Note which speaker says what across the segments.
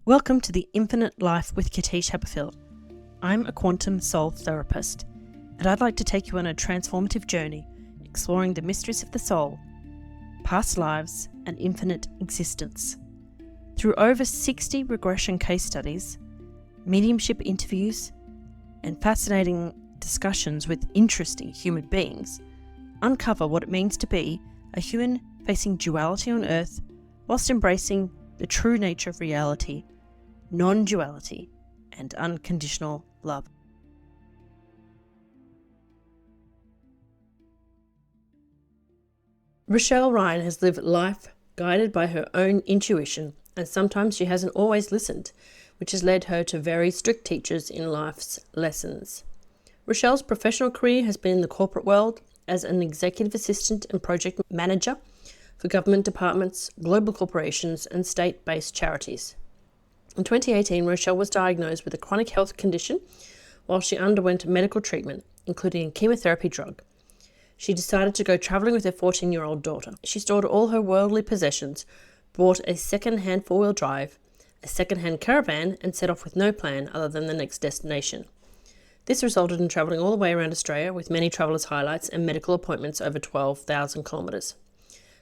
Speaker 1: Welcome to the Infinite Life with Katische Haberfield. I'm a quantum soul therapist, and I'd like to take you on a transformative journey exploring the mysteries of the soul, past lives, and infinite existence. Through over 60 regression case studies, mediumship interviews, and fascinating discussions with interesting human beings, uncover what it means to be a human facing duality on Earth whilst embracing the true nature of reality, non-duality, and unconditional love. Rochelle Ryan has lived life guided by her own intuition, and sometimes she hasn't always listened, which has led her to very strict teachers in life's lessons. Rochelle's professional career has been in the corporate world as an executive assistant and project manager for government departments, global corporations, and state-based charities. In 2018, Rochelle was diagnosed with a chronic health condition while she underwent medical treatment, including a chemotherapy drug. She decided to go travelling with her 14-year-old daughter. She stored all her worldly possessions, bought a second-hand four-wheel drive, a second-hand caravan, and set off with no plan other than the next destination. This resulted in travelling all the way around Australia with many travellers' highlights and medical appointments over 12,000 kilometres.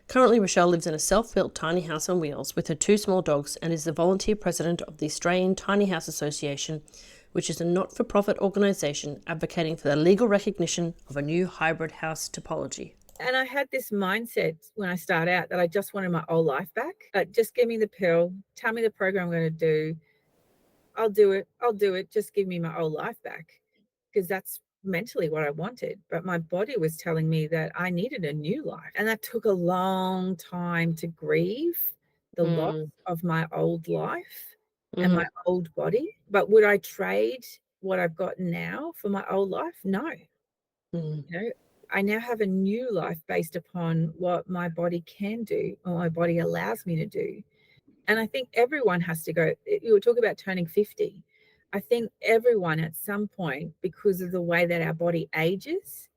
Speaker 1: Currently, Rochelle lives in a self-built tiny house on wheels with her two small dogs and is the volunteer president of the Australian Tiny House Association, which is a not-for-profit organisation advocating for the legal recognition of a new hybrid house topology.
Speaker 2: And I had this mindset when I started out that I just wanted my old life back. Like, just give me the pill, tell me the program I'm going to do. I'll do it. Just give me my old life back, because that's mentally what I wanted. But my body was telling me that I needed a new life. And that took a long time to grieve the loss of my old life and my old body. But would I trade what I've got now for my old life? No. You know, I now have a new life based upon what my body can do or my body allows me to do. And I think everyone has to go. You were talking about turning 50. I think everyone at some point, because of the way that our body ages,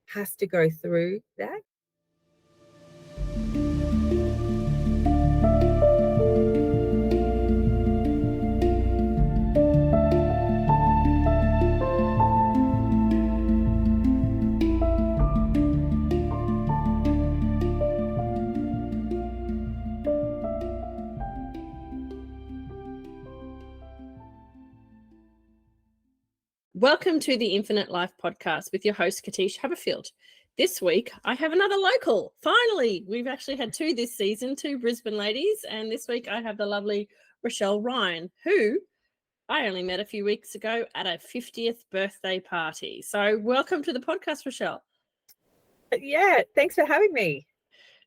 Speaker 2: has to go through that.
Speaker 1: Welcome to the Infinite Life podcast with your host, Katische Haberfield. This week, I have another local. Finally, we've actually had two this season, two Brisbane ladies, and this week I have the lovely Rochelle Ryan, who I only met a few weeks ago at a 50th birthday party. So welcome to the podcast, Rochelle.
Speaker 2: Yeah, thanks for having me.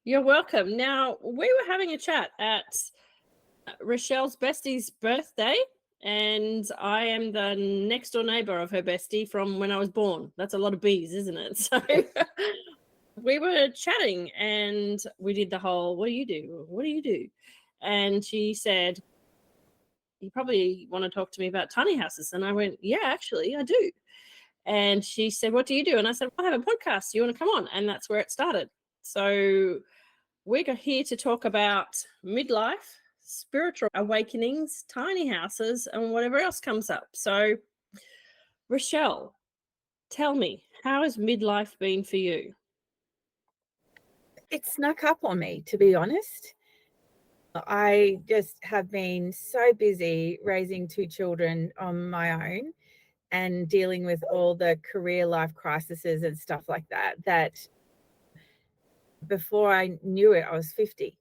Speaker 1: You're welcome. Now, we were having a chat at Rochelle's bestie's birthday, and I am the next door neighbour of her bestie from when I was born. That's a lot of bees, isn't it? So we were chatting and we did the whole, what do you do? What do you do? And she said, you probably want to talk to me about tiny houses. And I went, yeah, actually, I do. And she said, what do you do? And I said, well, I have a podcast. You want to come on? And that's where it started. So we're here to talk about midlife, spiritual awakenings, tiny houses, and whatever else comes up. So, Rochelle, tell me, how has midlife been for you?
Speaker 2: It snuck up on me, to be honest. I just have been so busy raising two children on my own and dealing with all the career life crises and stuff like that, that before I knew it, I was 50.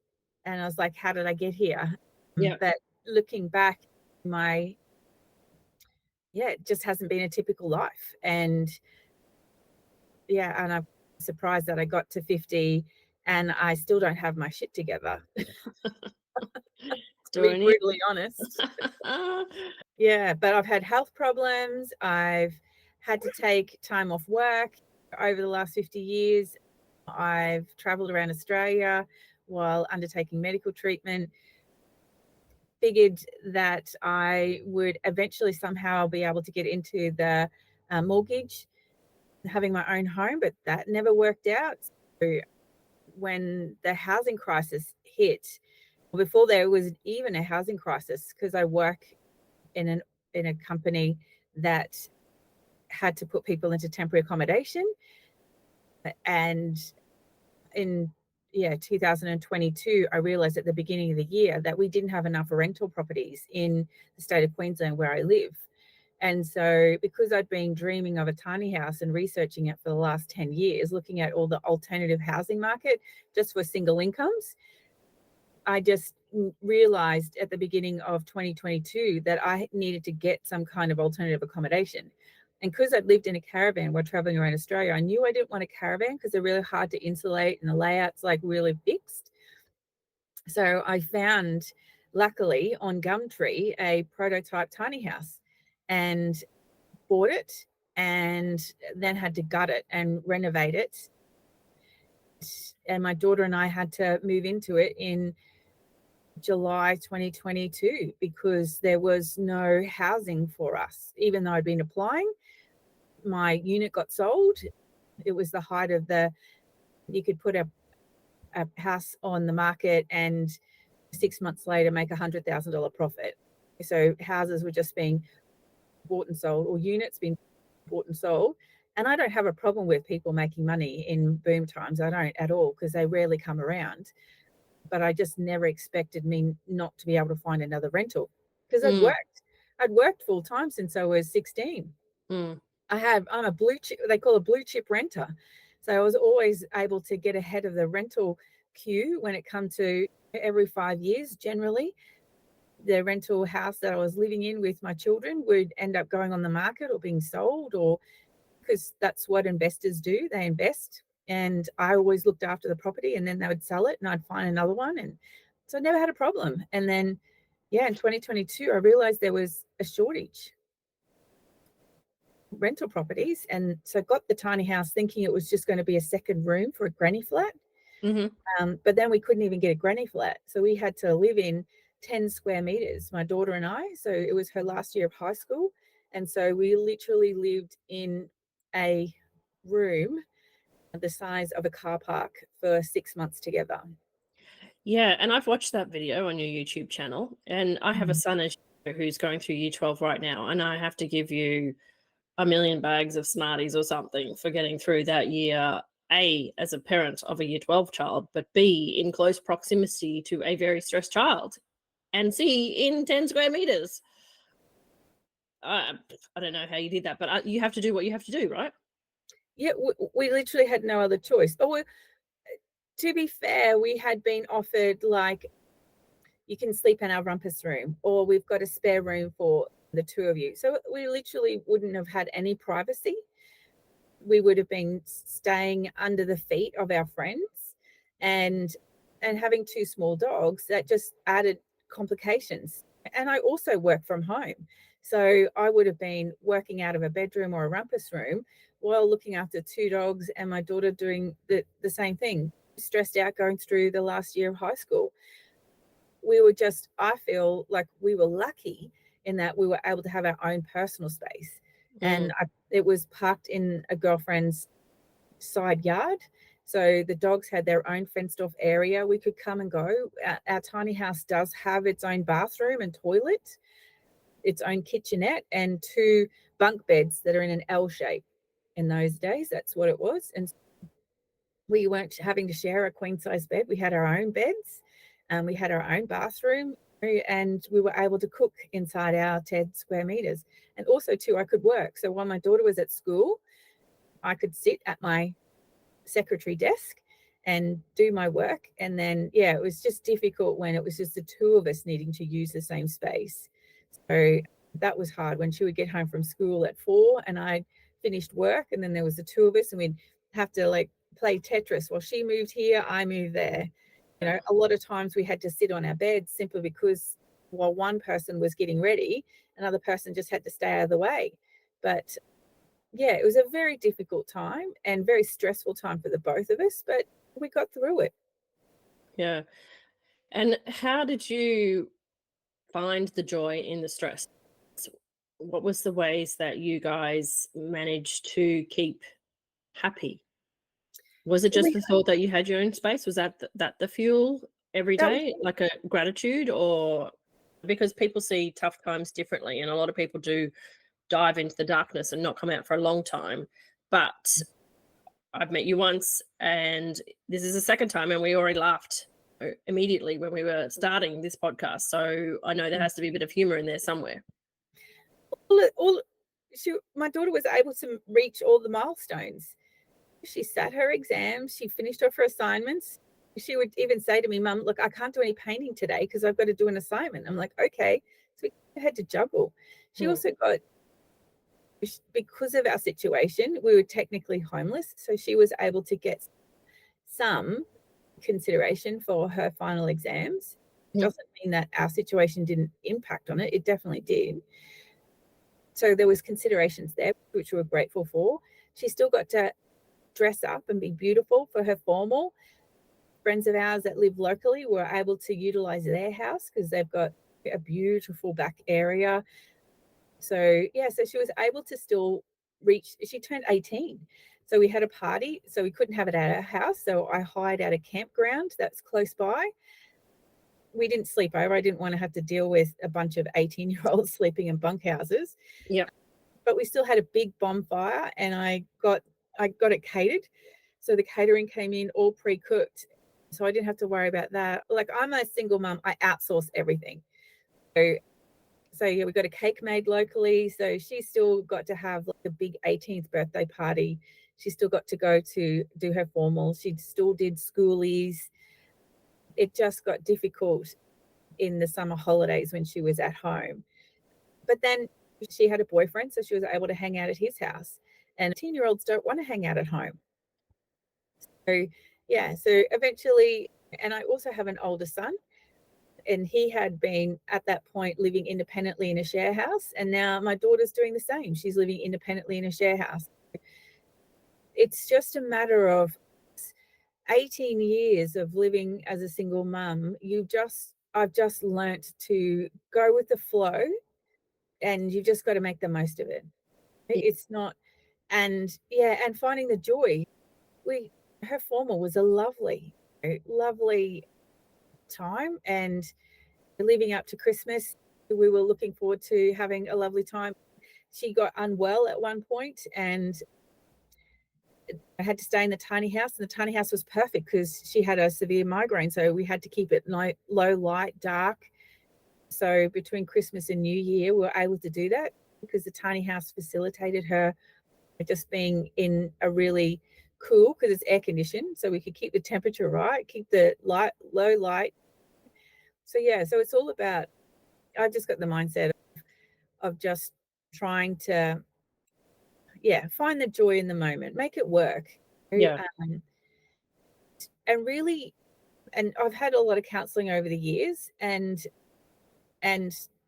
Speaker 2: And I was like, how did I get here?
Speaker 1: Yeah.
Speaker 2: But looking back, it just hasn't been a typical life. And I'm surprised that I got to 50 and I still don't have my shit together. To be brutally honest. But I've had health problems. I've had to take time off work over the last 50 years. I've traveled around Australia while undertaking medical treatment. Figured that I would eventually somehow be able to get into the mortgage, having my own home, but that never worked out. So when the housing crisis hit, Before there was even a housing crisis, because I work in a company that had to put people into temporary accommodation. And in 2022, I realized at the beginning of the year that we didn't have enough rental properties in the state of Queensland where I live. And so because I'd been dreaming of a tiny house and researching it for the last 10 years, looking at all the alternative housing market just for single incomes, I just realized at the beginning of 2022 that I needed to get some kind of alternative accommodation. And because I'd lived in a caravan while traveling around Australia, I knew I didn't want a caravan because they're really hard to insulate and the layout's like really fixed. So I found, luckily, on Gumtree, a prototype tiny house and bought it, and then had to gut it and renovate it. And my daughter and I had to move into it in July 2022 because there was no housing for us. Even though I'd been applying, my unit got sold. It was the height of you could put a house on the market and 6 months later make $100,000 profit. So houses were just being bought and sold, or units being bought and sold. And I don't have a problem with people making money in boom times. I don't at all, because they rarely come around. But I just never expected me not to be able to find another rental, because I'd worked full time since I was 16. I'm a blue chip, they call a blue chip renter. So I was always able to get ahead of the rental queue when it come to every 5 years. Generally, the rental house that I was living in with my children would end up going on the market or being sold, or because that's what investors do. They invest. And I always looked after the property, and then they would sell it and I'd find another one. And so I never had a problem. And then, in 2022, I realized there was a shortage of rental properties. And so I got the tiny house thinking it was just going to be a second room for a granny flat. But then we couldn't even get a granny flat. So we had to live in 10 square meters, my daughter and I. So it was her last year of high school. And so we literally lived in a room the size of a car park for 6 months together.
Speaker 1: Yeah, and I've watched that video on your YouTube channel, and I have a son who's going through year 12 right now, and I have to give you a million bags of Smarties or something for getting through that year, A, as a parent of a year 12 child, but B, in close proximity to a very stressed child, and C, in 10 square meters. I don't know how you did that, but you have to do what you have to do, right?
Speaker 2: Yeah, we literally had no other choice. Oh, to be fair, we had been offered, like, you can sleep in our rumpus room, or we've got a spare room for the two of you. So we literally wouldn't have had any privacy. We would have been staying under the feet of our friends, and having two small dogs, that just added complications. And I also work from home. So I would have been working out of a bedroom or a rumpus room while looking after two dogs, and my daughter doing the same thing, stressed out going through the last year of high school. I feel like we were lucky in that we were able to have our own personal space. And it was parked in a girlfriend's side yard. So the dogs had their own fenced off area we could come and go. Our tiny house does have its own bathroom and toilet, its own kitchenette, and two bunk beds that are in an L shape. In those days, that's what it was. And we weren't having to share a queen size bed. We had our own beds, and we had our own bathroom, and we were able to cook inside our 10 square meters. And also too, I could work. So while my daughter was at school, I could sit at my secretary desk and do my work. And then, it was just difficult when it was just the two of us needing to use the same space. So that was hard when she would get home from school at 4 and I finished work, and then there was the two of us, and we'd have to like play Tetris. Well, she moved here, I moved there. A lot of times we had to sit on our beds simply because while one person was getting ready, another person just had to stay out of the way. But it was a very difficult time and very stressful time for the both of us, but we got through it.
Speaker 1: Yeah. And how did you find the joy in the stress? What was the ways that you guys managed to keep happy? Was it just the thought that you had your own space? Was that the fuel? every
Speaker 2: That was
Speaker 1: day, like a gratitude, or because people see tough times differently, and a lot of people do dive into the darkness and not come out for a long time. But I've met you once, and this is the second time, and we already laughed immediately when we were starting this podcast. So I know there has to be a bit of humor in there somewhere.
Speaker 2: all my daughter was able to reach all the milestones. She sat her exams, she finished off her assignments. She would even say to me, Mum, look, I can't do any painting today because I've got to do an assignment. I'm like, okay. So we had to juggle. She also got, because of our situation, we were technically homeless. So she was able to get some consideration for her final exams. It doesn't mean that our situation didn't impact on it. It definitely did. So there was considerations there, which we were grateful for. She still got to dress up and be beautiful for her formal. Friends of ours that live locally were able to utilize their house because they've got a beautiful back area. So yeah, so she was able to still reach, she turned 18. So we had a party, so we couldn't have it at our house. So I hired out a campground that's close by. We didn't sleep over. I didn't want to have to deal with a bunch of 18-year-olds sleeping in bunkhouses.
Speaker 1: Yep.
Speaker 2: But we still had a big bonfire, and I got it catered. So the catering came in all pre-cooked. So I didn't have to worry about that. Like, I'm a single mum, I outsource everything. So yeah, we got a cake made locally. So she still got to have like a big 18th birthday party. She still got to go to do her formal. She still did schoolies. It just got difficult in the summer holidays when she was at home. But then she had a boyfriend, so she was able to hang out at his house. And 18-year-olds don't want to hang out at home. So yeah, so eventually, and I also have an older son, and he had been at that point living independently in a share house, and now my daughter's doing the same. She's living independently in a share house. It's just a matter of 18 years of living as a single mum. I've just learnt to go with the flow, and you've just got to make the most of it. It's not, and yeah, and finding the joy. Her formal was a lovely time, and leading up to Christmas, we were looking forward to having a lovely time. She got unwell at one point, and I had to stay in the tiny house, and the tiny house was perfect because she had a severe migraine. So we had to keep it low light, dark. So between Christmas and New Year, we were able to do that because the tiny house facilitated her just being in a really cool, because it's air conditioned, so we could keep the temperature right, keep the low light. So yeah, so it's all about, I've just got the mindset of just trying to, find the joy in the moment, make it work.
Speaker 1: Yeah.
Speaker 2: And really, and I've had a lot of counseling over the years, and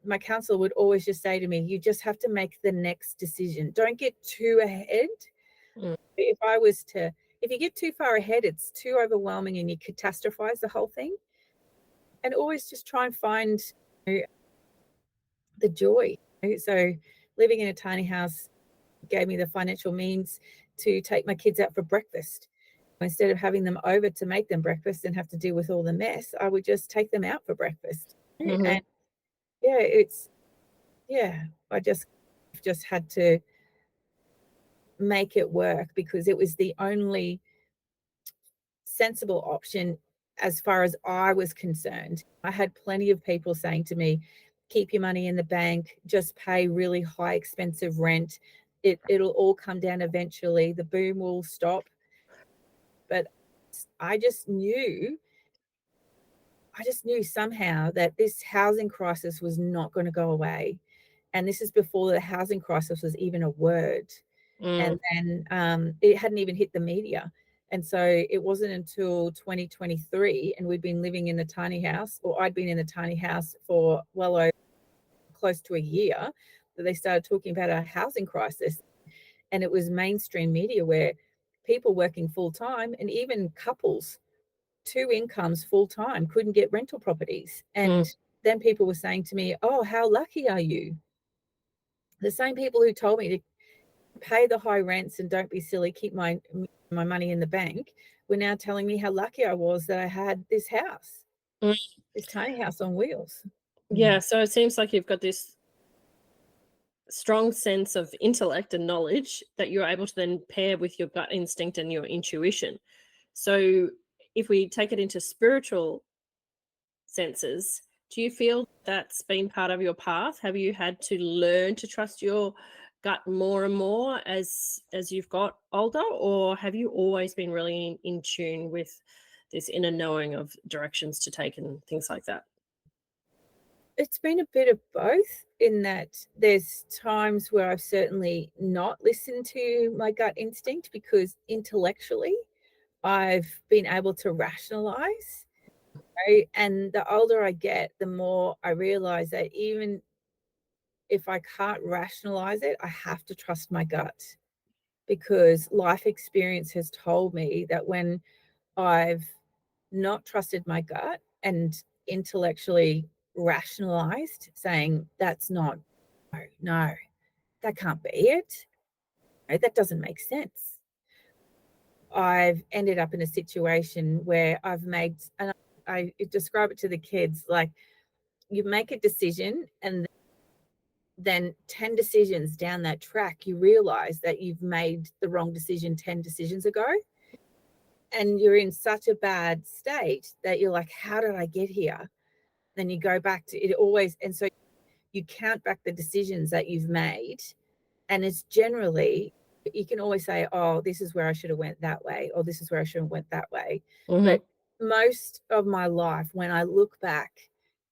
Speaker 2: my counselor would always just say to me, you just have to make the next decision. Don't get too ahead. If you get too far ahead, it's too overwhelming and you catastrophize the whole thing. And always just try and find the joy. So living in a tiny house gave me the financial means to take my kids out for breakfast. Instead of having them over to make them breakfast and have to deal with all the mess, I would just take them out for breakfast. And I just had to make it work because it was the only sensible option as far as I was concerned. I had plenty of people saying to me, keep your money in the bank, just pay really high expensive rent. It'll all come down eventually. The boom will stop. But I just knew somehow that this housing crisis was not going to go away. And this is before the housing crisis was even a word. And then it hadn't even hit the media. And so it wasn't until 2023, and we'd been living in the tiny house, or I'd been in the tiny house for well over close to a year, that they started talking about a housing crisis. And it was mainstream media where people working full time, and even couples, two incomes full time, couldn't get rental properties. And then people were saying to me, oh, how lucky are you? The same people who told me to pay the high rents and don't be silly, keep my money in the bank, were now telling me how lucky I was that I had this house.
Speaker 1: Mm.
Speaker 2: This tiny house on wheels.
Speaker 1: Yeah, so it seems like you've got this strong sense of intellect and knowledge that you're able to then pair with your gut instinct and your intuition. So if we take it into spiritual senses, do you feel that's been part of your path? Have you had to learn to trust your gut more and more as you've got older, or have you always been really in tune with this inner knowing of directions to take and things like that?
Speaker 2: It's been a bit of both in that there's times where I've certainly not listened to my gut instinct because intellectually I've been able to rationalize, right? And the older I get, the more I realize that even if I can't rationalize it, I have to trust my gut because life experience has told me that when I've not trusted my gut and intellectually rationalized, saying, that's not, no, no, that can't be it. No, that doesn't make sense. I've ended up in a situation where I've made, and I describe it to the kids like you make a decision and then 10 decisions down that track, you realize that you've made the wrong decision 10 decisions ago. And you're in such a bad state that you're like, how did I get here? Then you go back to it always. And so you count back the decisions that you've made. And it's generally, you can always say, oh, this is where I should have went that way, or this is where I should have went that way.
Speaker 1: Hmm.
Speaker 2: But most of my life, when I look back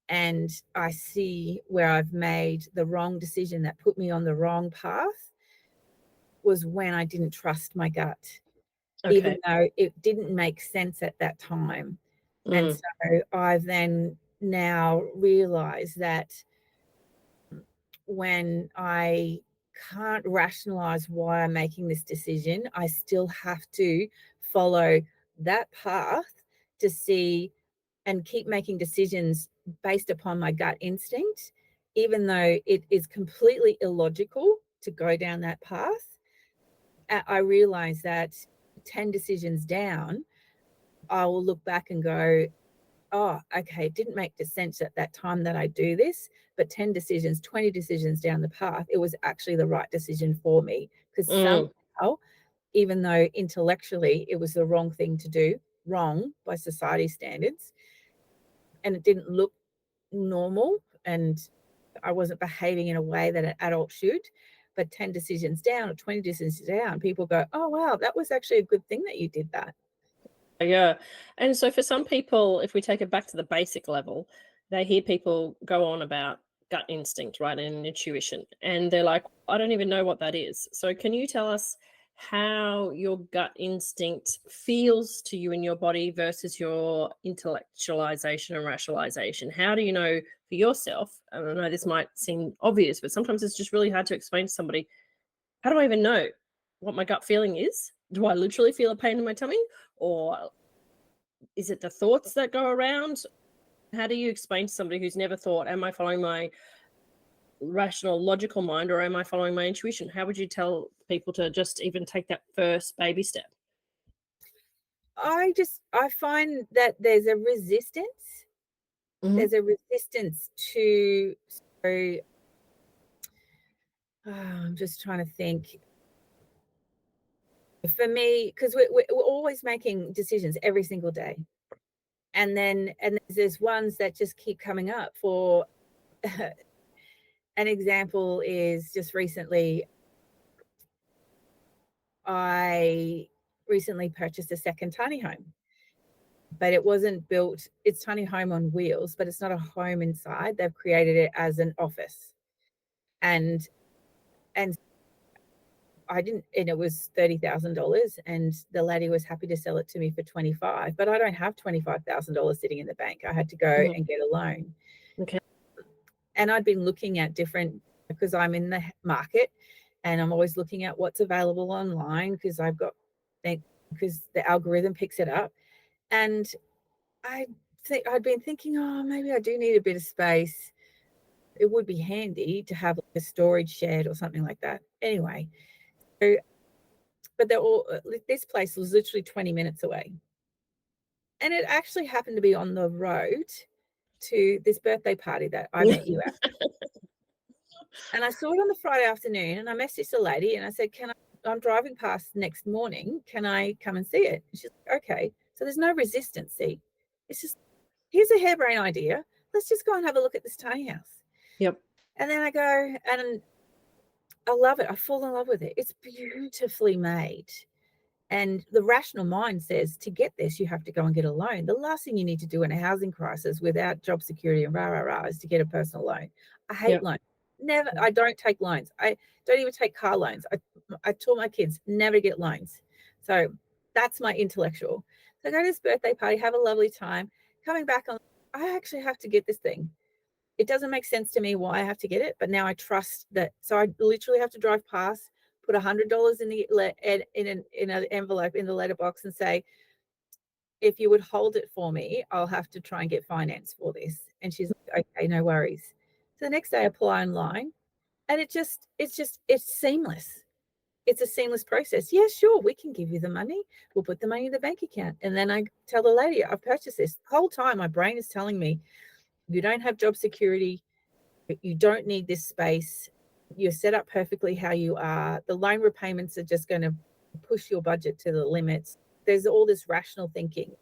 Speaker 2: and I see where I've made the wrong decision that put me on the wrong path, was when I didn't trust my gut, even
Speaker 1: Okay.
Speaker 2: though it didn't make sense at that time. And
Speaker 1: Mm.
Speaker 2: so I've then now realized that when I can't rationalize why I'm making this decision, I still have to follow that path to see and keep making decisions based upon my gut instinct, even though it is completely illogical to go down that path. I realize that 10 decisions down, I will look back and go, oh, okay, it didn't make the sense at that time that I do this, but 10 decisions, 20 decisions down the path, it was actually the right decision for me. Because
Speaker 1: Mm.
Speaker 2: somehow, even though intellectually it was the wrong thing to do, wrong by society standards, and it didn't look normal, and I wasn't behaving in a way that an adult should, but 10 decisions down or 20 decisions down, people go, oh, wow, that was actually a good thing that you did that.
Speaker 1: Yeah. And so for some people, if we take it back to the basic level, they hear people go on about gut instinct, right, and intuition. And they're like, I don't even know what that is. So can you tell us how your gut instinct feels to you in your body versus your intellectualization and rationalization? How do you know for yourself? And I know this might seem obvious, but sometimes it's just really hard to explain to somebody. How do I even know what my gut feeling is? Do I literally feel a pain in my tummy? Or is it the thoughts that go around? How do you explain to somebody who's never thought, am I following my rational, logical mind or am I following my intuition? How would you tell people to just even take that first baby step?
Speaker 2: I find that there's a resistance.
Speaker 1: Hmm.
Speaker 2: There's a resistance to, so I'm just trying to think. For me, because we're always making decisions every single day. And there's ones that just keep coming up. For an example is just recently, I recently purchased a second tiny home, but it wasn't built, it's tiny home on wheels, but it's not a home inside. They've created it as an office. And and I didn't, and it was $30,000, and the lady was happy to sell it to me for 25, but I don't have $25,000 sitting in the bank. I had to go
Speaker 1: Hmm.
Speaker 2: and get a loan.
Speaker 1: Okay.
Speaker 2: And I'd been looking at different, because I'm in the market and I'm always looking at what's available online because because the algorithm picks it up. And I think I'd been thinking, oh, maybe I do need a bit of space. It would be handy to have like a storage shed or something like that. Anyway, so, but they're all, this place was literally 20 minutes away. And it actually happened to be on the road to this birthday party that I met you at. And I saw it on the Friday afternoon, and I messaged the lady and I said, I'm driving past next morning. Can I come and see it? And she's like, okay. So there's no resistance. See, it's just, here's a harebrained idea. Let's just go and have a look at this tiny house.
Speaker 1: Yep.
Speaker 2: And then I go, and I love it. I fall in love with it. It's beautifully made. And the rational mind says to get this, you have to go and get a loan. The last thing you need to do in a housing crisis without job security and rah, rah, rah is to get a personal loan. I hate
Speaker 1: Yep.
Speaker 2: loans. Never, I don't take loans. I don't even take car loans. I taught my kids never get loans. So that's my intellectual. So I go to this birthday party, have a lovely time. Coming back on, I actually have to get this thing. It doesn't make sense to me why I have to get it, but now I trust that. So I literally have to drive past, put $100 in an envelope in the letterbox and say, if you would hold it for me, I'll have to try and get finance for this. And she's like, okay, no worries. So the next day I apply online, and it's seamless. It's a seamless process. Yeah, sure, we can give you the money. We'll put the money in the bank account. And then I tell the lady, I've purchased this. The whole time my brain is telling me, you don't have job security. You don't need this space. You're set up perfectly how you are. The loan repayments are just going to push your budget to the limits. There's all this rational thinking,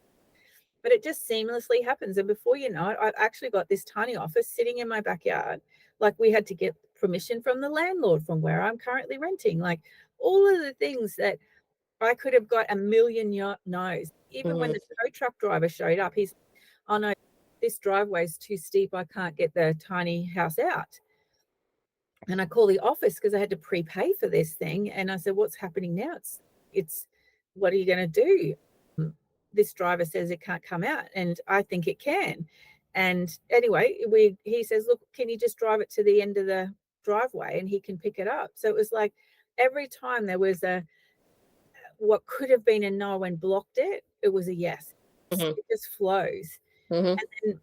Speaker 2: but it just seamlessly happens. And before you know it, I've actually got this tiny office sitting in my backyard. Like, we had to get permission from the landlord from where I'm currently renting. Like, all of the things that I could have got a million no's. Even when the tow truck driver showed up, he's, oh no, this driveway is too steep. I can't get the tiny house out. And I call the office because I had to prepay for this thing. And I said, what's happening now? It's what are you going to do? This driver says it can't come out, and I think it can. And anyway, he says, look, can you just drive it to the end of the driveway and he can pick it up? So it was like every time there was what could have been a no and blocked it, it was a yes. It just flows. And then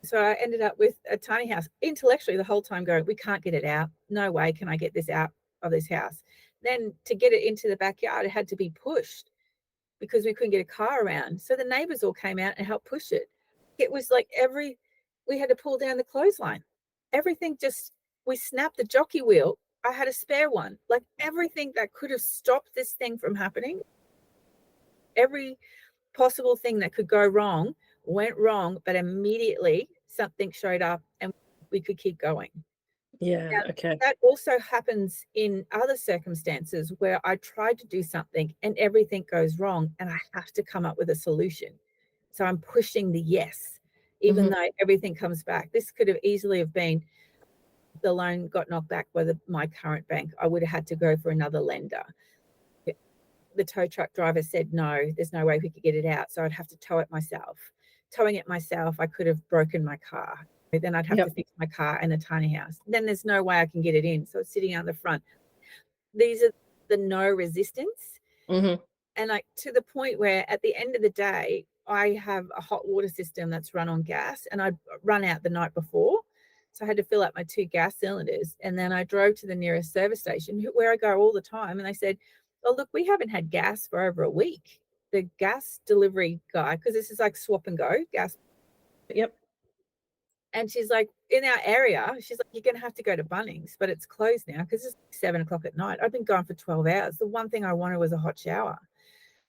Speaker 2: so I ended up with a tiny house, intellectually the whole time going, we can't get it out. No way can I get this out of this house. Then to get it into the backyard, it had to be pushed because we couldn't get a car around. So the neighbors all came out and helped push it. It was like we had to pull down the clothesline. Everything just, we snapped the jockey wheel. I had a spare one. Like, everything that could have stopped this thing from happening, every possible thing that could go wrong went wrong, but immediately something showed up and we could keep going.
Speaker 1: Yeah.
Speaker 2: Now,
Speaker 1: Okay.
Speaker 2: that also happens in other circumstances where I tried to do something and everything goes wrong and I have to come up with a solution. So I'm pushing the yes, even though everything comes back. This could have easily have been the loan got knocked back by my current bank. I would have had to go for another lender. The tow truck driver said, no, there's no way we could get it out. So I'd have to tow it myself. Towing it myself, I could have broken my car. Then I'd have to fix my car and the tiny house. Then there's no way I can get it in. So it's sitting out the front. These are the no resistance. And like, to the point where at the end of the day, I have a hot water system that's run on gas, and I'd run out the night before. So I had to fill up my 2 gas cylinders. And then I drove to the nearest service station where I go all the time. And they said, oh, look, we haven't had gas for over a week. The gas delivery guy, because this is like swap and go gas. And she's like, in our area, she's like, you're going to have to go to Bunnings, but it's closed now because it's 7:00 at night. I've been gone for 12 hours. The one thing I wanted was a hot shower.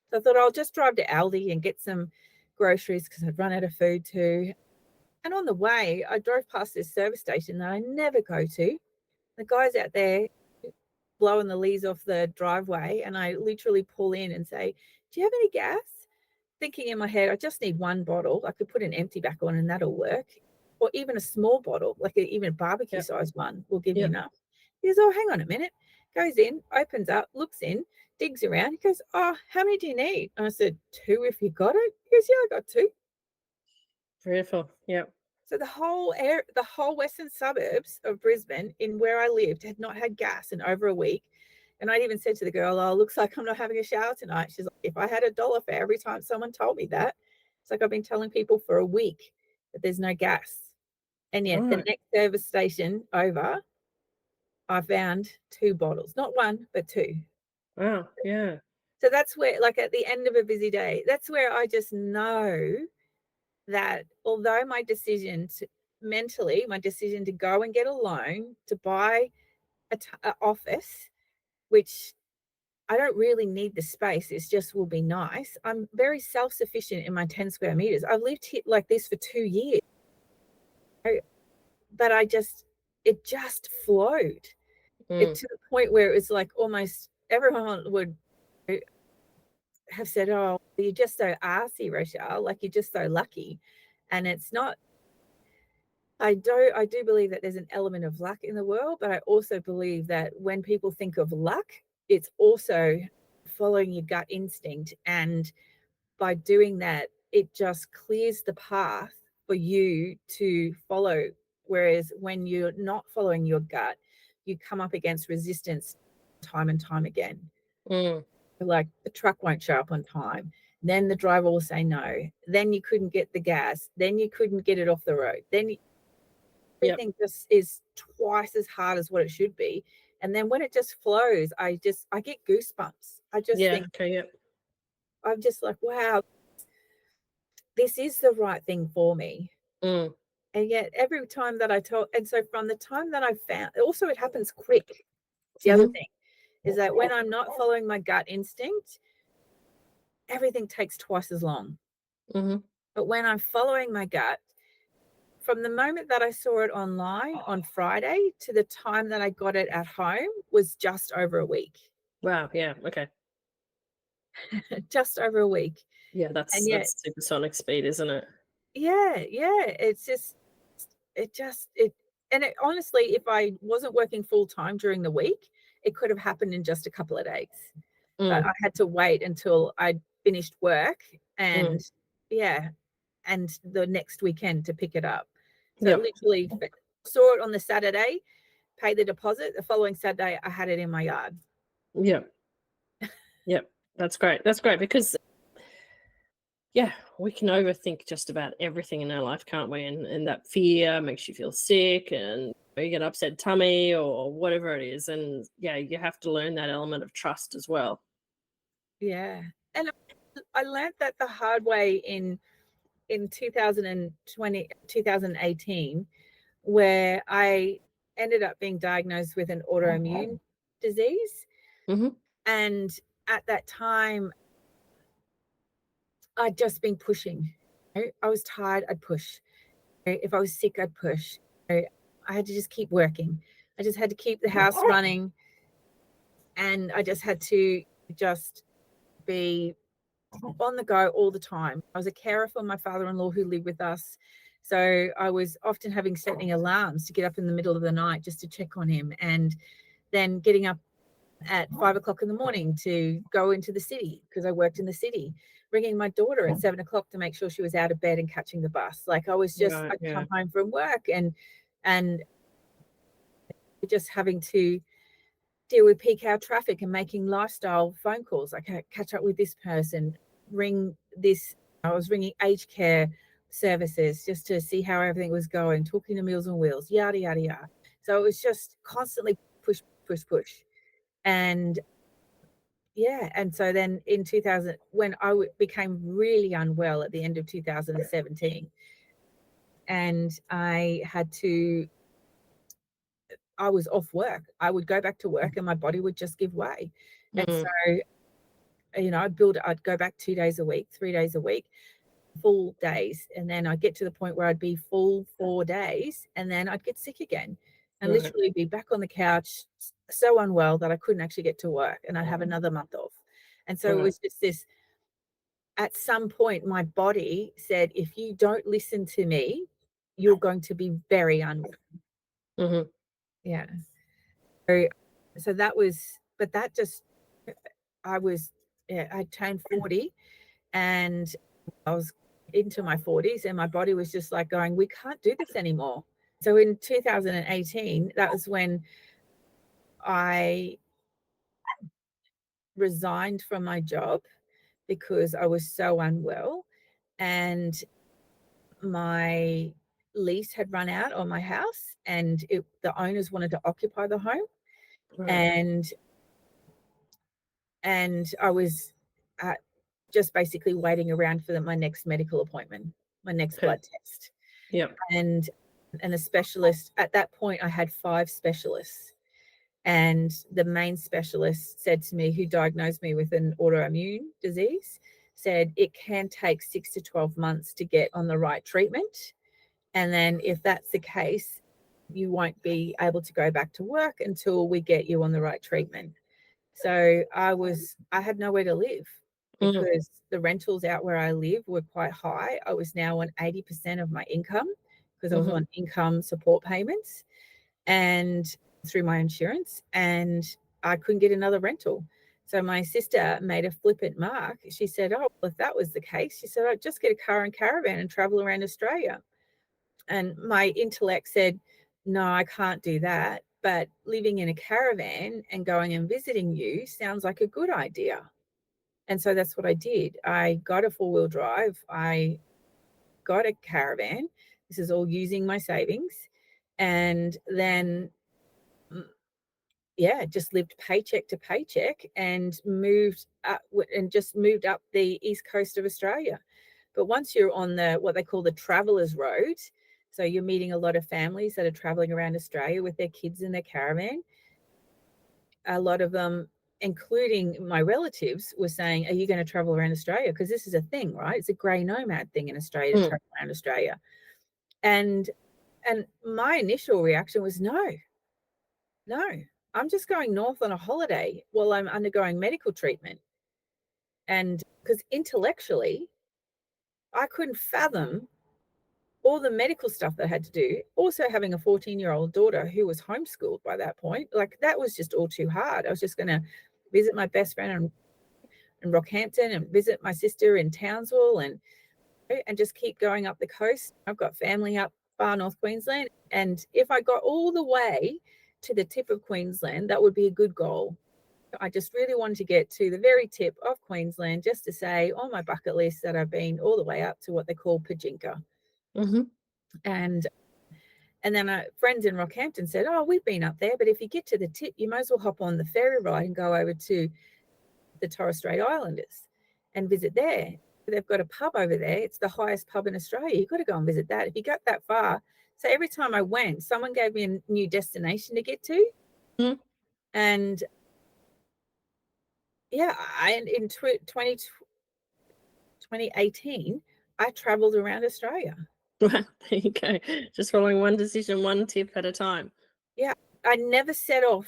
Speaker 2: So I thought I'll just drive to Aldi and get some groceries because I'd run out of food too. And on the way, I drove past this service station that I never go to. The guy's out there blowing the leaves off the driveway, and I literally pull in and say, do you have any gas? Thinking in my head, I just need 1 bottle. I could put an empty back on and that'll work. Or even a small bottle, like even a barbecue size one will give me enough. He goes, oh, hang on a minute. Goes in, opens up, looks in, digs around. He goes, oh, how many do you need? And I said, 2 if you got it. He goes, yeah, I got 2.
Speaker 1: Beautiful. Yeah.
Speaker 2: So the whole western suburbs of Brisbane, in where I lived, had not had gas in over a week. And I'd even said to the girl, oh, looks like I'm not having a shower tonight. She's like, if I had $1 for every time someone told me that, it's like I've been telling people for a week that there's no gas. And yet the next service station over, I found 2 bottles, not 1, but 2.
Speaker 1: Wow. Yeah.
Speaker 2: So that's where, like at the end of a busy day, that's where I just know that although my decision mentally, my decision to go and get a loan to buy a office, which I don't really need the space, it's just will be nice. I'm very self-sufficient in my 10 square meters. I've lived here like this for 2 years, but it just flowed. It to the point where it was like almost everyone would have said, "Oh, you're just so arsey, Rochelle, like you're just so lucky." And it's not. I do believe that there's an element of luck in the world, but I also believe that when people think of luck, it's also following your gut instinct. And by doing that, it just clears the path for you to follow. Whereas when you're not following your gut, you come up against resistance time and time again. Like the truck won't show up on time. Then the driver will say no. Then you couldn't get the gas. Then you couldn't get it off the road. Then everything just is twice as hard as what it should be. And then when it just flows, I get goosebumps. I just think, I'm just like, wow, this is the right thing for me. And yet every time that I talk, and so from the time that I found, also it happens quick. The other thing is that when I'm not following my gut instinct, everything takes twice as long. But when I'm following my gut, from the moment that I saw it online on Friday to the time that I got it at home was just over a week.
Speaker 1: Wow. Yeah. Okay.
Speaker 2: Just over a week.
Speaker 1: Yeah, that's supersonic speed, isn't it?
Speaker 2: Yeah. It's just, and it honestly, if I wasn't working full time during the week, it could have happened in just a couple of days. But I had to wait until I'd finished work and and the next weekend to pick it up. So literally saw it on the Saturday, paid the deposit. The following Saturday, I had it in my yard.
Speaker 1: Yeah. That's great. That's great because, we can overthink just about everything in our life, can't we? And that fear makes you feel sick and you get upset tummy or whatever it is. And you have to learn that element of trust as well.
Speaker 2: Yeah. And I learned that the hard way in 2018, where I ended up being diagnosed with an autoimmune disease. And at that time, I'd just been pushing. I was tired, I'd push. If I was sick, I'd push. I had to just keep working. I just had to keep the house running. And I just had to just be on the go all the time. I was a carer for my father-in-law who lived with us. So I was often setting alarms to get up in the middle of the night just to check on him, and then getting up at 5 o'clock in the morning to go into the city because I worked in the city, ringing my daughter at 7 o'clock to make sure she was out of bed and catching the bus. Like I was just, I'd come home from work and just having to deal with peak hour traffic and making lifestyle phone calls. I can't catch up with this person, ring this. I was ringing aged care services just to see how everything was going, talking to Meals on Wheels, yada, yada, yada. So it was just constantly push. And and so then in 2000, when I became really unwell at the end of 2017, and I was off work. I would go back to work and my body would just give way. And so, I'd go back 2 days a week, 3 days a week, full days. And then I'd get to the point where I'd be full 4 days and then I'd get sick again and literally be back on the couch, so unwell that I couldn't actually get to work, and I'd have another month off. And so it was just this, at some point, my body said, if you don't listen to me, you're going to be very unwell. Yeah. So that was, but that just, I turned 40 and I was into my 40s and my body was just like going, we can't do this anymore. So in 2018, that was when I resigned from my job because I was so unwell, and my lease had run out on my house, and the owners wanted to occupy the home. And and I was just basically waiting around for my next medical appointment, my next blood test.
Speaker 1: Yep.
Speaker 2: And a specialist, at that point I had 5 specialists, and the main specialist said to me, who diagnosed me with an autoimmune disease, said it can take 6 to 12 months to get on the right treatment, and then if that's the case, you won't be able to go back to work until we get you on the right treatment. So I had nowhere to live because the rentals out where I live were quite high. I was now on 80% of my income because I was on income support payments and through my insurance, and I couldn't get another rental. So my sister made a flippant mark. She said, oh, well, if that was the case, she said, I'd just get a car and caravan and travel around Australia. And my intellect said, no, I can't do that. But living in a caravan and going and visiting you sounds like a good idea. And so that's what I did. I got a 4-wheel drive. I got a caravan. This is all using my savings. And then, just lived paycheck to paycheck and moved up the east coast of Australia. But once you're on what they call the Traveller's Road, so you're meeting a lot of families that are traveling around Australia with their kids in their caravan. A lot of them, including my relatives, were saying, are you going to travel around Australia? Because this is a thing, right? It's a grey nomad thing in Australia to travel around Australia. And my initial reaction was no, I'm just going north on a holiday while I'm undergoing medical treatment. And because intellectually, I couldn't fathom all the medical stuff that I had to do. Also having a 14-year-old daughter who was homeschooled by that point, like that was just all too hard. I was just going to visit my best friend in Rockhampton and visit my sister in Townsville and just keep going up the coast. I've got family up far north Queensland. And if I got all the way to the tip of Queensland, that would be a good goal. I just really wanted to get to the very tip of Queensland just to say on my bucket list that I've been all the way up to what they call Pajinka. And then friends in Rockhampton said, oh, we've been up there, but if you get to the tip, you might as well hop on the ferry ride and go over to the Torres Strait Islanders and visit there. They've got a pub over there. It's the highest pub in Australia. You've got to go and visit that. If you got that far. So every time I went, someone gave me a new destination to get to. And in 2018, I traveled around Australia.
Speaker 1: There you go. Just following one decision, one tip at a time.
Speaker 2: Yeah, I never set off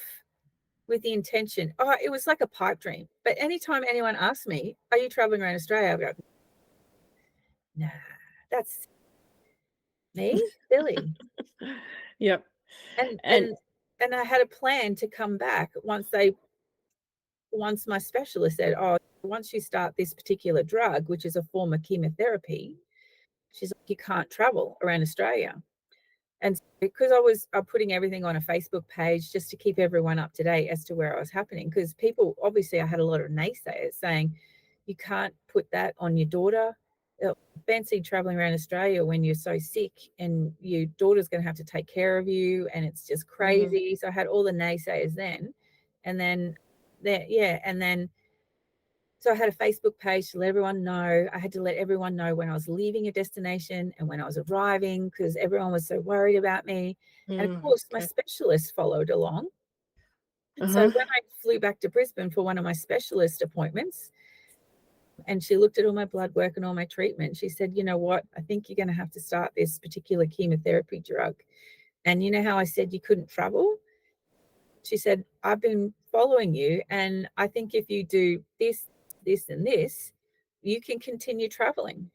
Speaker 2: with the intention. Oh, it was like a pipe dream. But anytime anyone asks me, are you traveling around Australia? I go, nah, that's me, Billy.
Speaker 1: Yep.
Speaker 2: And I had a plan to come back once my specialist said, oh, once you start this particular drug, which is a form of chemotherapy, she's like, you can't travel around Australia. And because I was putting everything on a Facebook page just to keep everyone up to date as to where I was happening, because people, obviously I had a lot of naysayers saying, you can't put that on your daughter. Fancy traveling around Australia when you're so sick and your daughter's going to have to take care of you and it's just crazy. So I had all the naysayers then. And then so I had a Facebook page to let everyone know. I had to let everyone know when I was leaving a destination and when I was arriving because everyone was so worried about me. And of course, my specialist followed along. And so when I flew back to Brisbane for one of my specialist appointments, and she looked at all my blood work and all my treatment, she said, you know what, I think you're going to have to start this particular chemotherapy drug. And you know how I said you couldn't travel? She said, I've been following you, and I think if you do this, this, and this, you can continue traveling.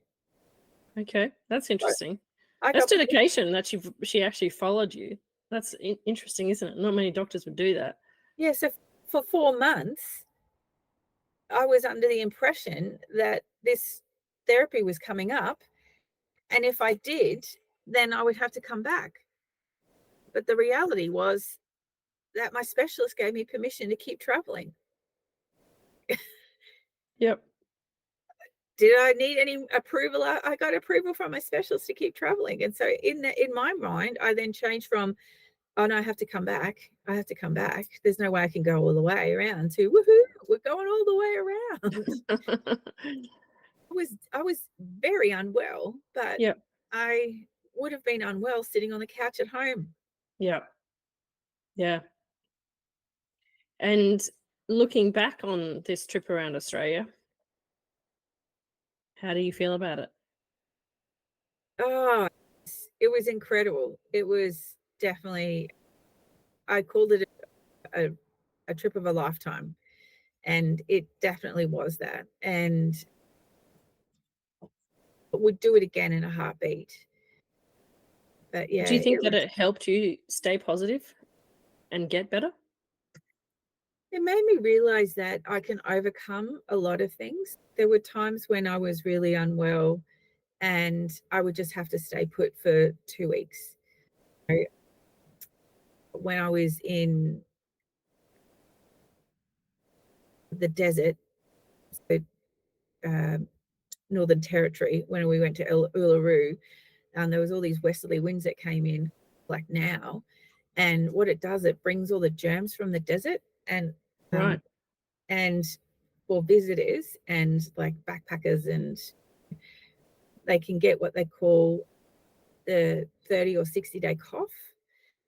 Speaker 1: Okay, that's interesting.
Speaker 2: So
Speaker 1: that's dedication that she actually followed you. That's interesting, isn't it? Not many doctors would do that.
Speaker 2: Yeah, so for 4 months, I was under the impression that this therapy was coming up, and if I did, then I would have to come back. But the reality was that my specialist gave me permission to keep traveling.
Speaker 1: Yep.
Speaker 2: Did I need any approval? I got approval from my specialist to keep traveling. And so in my mind, I then changed from, oh no, I have to come back, I have to come back. There's no way I can go all the way around to woohoo, we're going all the way around. I was very unwell, but
Speaker 1: Yep.
Speaker 2: I would have been unwell sitting on the couch at home.
Speaker 1: Yeah. Yeah. And looking back on this trip around Australia, how do you feel about it?
Speaker 2: Oh, it was incredible. It was definitely, I called it a, a trip of a lifetime, and it definitely was that. And would do it again in a heartbeat. But yeah,
Speaker 1: Do you think
Speaker 2: it
Speaker 1: that
Speaker 2: was.
Speaker 1: it helped you stay positive and get better?
Speaker 2: It made me realize that I can overcome a lot of things. There were times when I was really unwell and I would just have to stay put for 2 weeks. When I was in the desert, so, um, Northern Territory, when we went to Uluru, and there was all these westerly winds that came in like now. And what it does, it brings all the germs from the desert and
Speaker 1: Right.
Speaker 2: and for visitors and like backpackers, and they can get what they call the 30 or 60-day cough.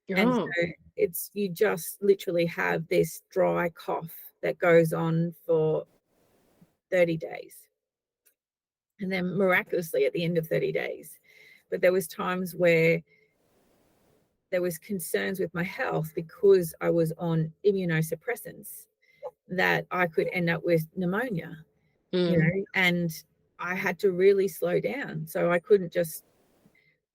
Speaker 2: And
Speaker 1: Oh.
Speaker 2: so it's, you just literally have this dry cough that goes on for 30 days. And then miraculously at the end of 30 days. But there was times where there was concerns with my health because I was on immunosuppressants, that I could end up with pneumonia,
Speaker 1: Mm.
Speaker 2: and I had to really slow down. So I couldn't just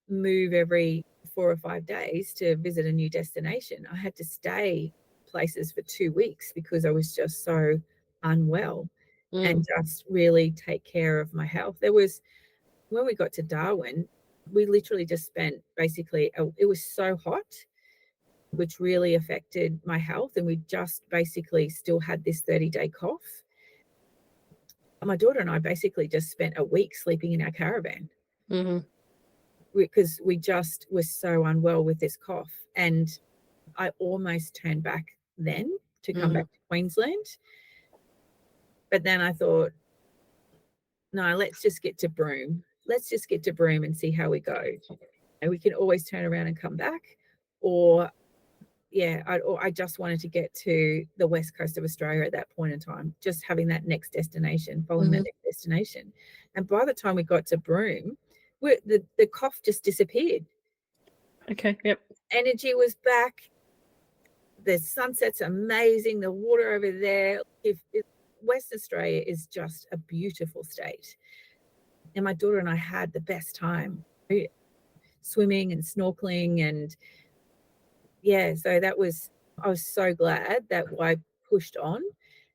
Speaker 2: move every 4 or 5 days to visit a new destination. I had to stay places for 2 weeks because I was just so unwell, and
Speaker 1: Mm.
Speaker 2: just really take care of my health. There was, when we got to Darwin, we literally just spent basically, it was so hot, which really affected my health. And we just basically still had this 30-day cough. My daughter and I basically just spent a week sleeping in our caravan
Speaker 1: Mhm.
Speaker 2: because we just were so unwell with this cough. And I almost turned back then to come
Speaker 1: Mhm.
Speaker 2: back to Queensland. But then I thought, no, let's just get to Broome. Let's just get to Broome and see how we go. And we can always turn around and come back. Or, yeah, I just wanted to get to the west coast of Australia at that point in time, just having that next destination, following that
Speaker 1: Mhm.
Speaker 2: next destination. And by the time we got to Broome, the cough just disappeared.
Speaker 1: Okay. Yep.
Speaker 2: Energy was back. The sunset's amazing. The water over there. If West Australia is just a beautiful state. And my daughter and I had the best time swimming and snorkeling. And yeah, so I was so glad that I pushed on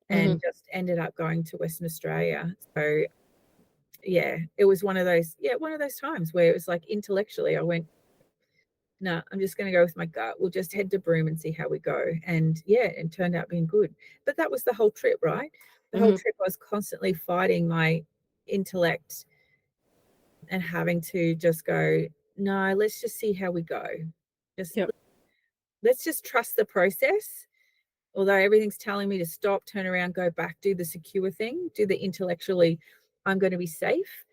Speaker 2: and
Speaker 1: Mhm.
Speaker 2: just ended up going to Western Australia. So yeah, it was one of those times where it was like intellectually I went, no, I'm just going to go with my gut. We'll just head to Broome and see how we go. And yeah, it turned out being good. But that was the whole trip, right? The whole
Speaker 1: Mhm.
Speaker 2: trip I was constantly fighting my intellect and having to just go, no, let's just see how we go. Just
Speaker 1: Yep.
Speaker 2: let's just trust the process. Although everything's telling me to stop, turn around, go back, do the secure thing, do the intellectually, I'm going to be safe.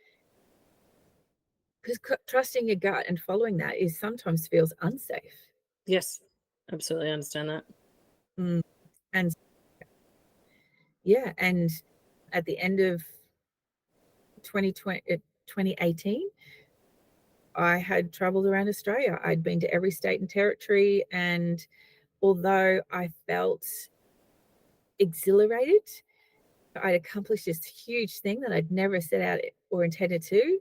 Speaker 2: Because trusting your gut and following that is sometimes feels unsafe.
Speaker 1: Yes. Absolutely understand that.
Speaker 2: Mm. And yeah, and at the end of 2018, I had traveled around Australia. I'd been to every state and territory. And although I felt exhilarated, I'd accomplished this huge thing that I'd never set out or intended to.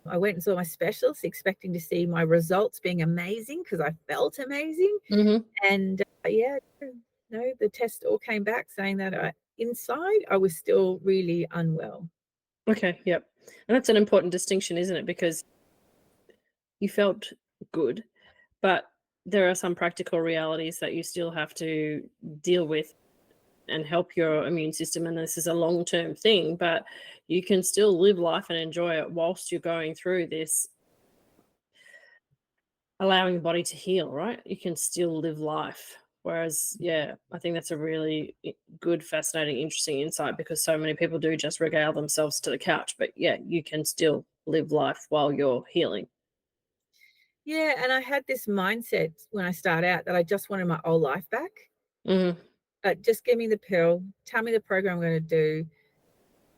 Speaker 2: I went and saw my specialist expecting to see my results being amazing because I felt amazing.
Speaker 1: Mhm.
Speaker 2: And yeah, no, the test all came back saying that inside I was still really unwell.
Speaker 1: Okay. Yep. And that's an important distinction, isn't it? Because you felt good, but there are some practical realities that you still have to deal with and help your immune system. And this is a long term thing, but you can still live life and enjoy it whilst you're going through this, allowing the body to heal, right? You can still live life. Whereas, yeah, I think that's a really good, fascinating, interesting insight, because so many people do just regale themselves to the couch. But yeah, you can still live life while you're healing.
Speaker 2: Yeah, and I had this mindset when I started out that I just wanted my old life back.
Speaker 1: Mm,
Speaker 2: Just give me the pill, tell me the program I'm going to do.